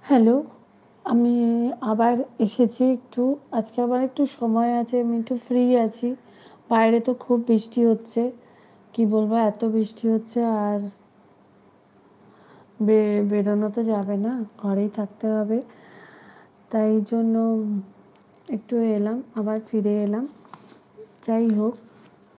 Hello, আমি আবার এসেছি একটু। আজকে আবার একটু সময় আছে, আমি একটু ফ্রি আছি। বাইরে তো খুব বৃষ্টি হচ্ছে। কি বলবো এত বৃষ্টি হচ্ছে আর বে বেরোনো তো যাবে না, ঘরেই থাকতে হবে। তাই জন্য একটু এলাম, আবার ফিরে এলাম। যাই হোক,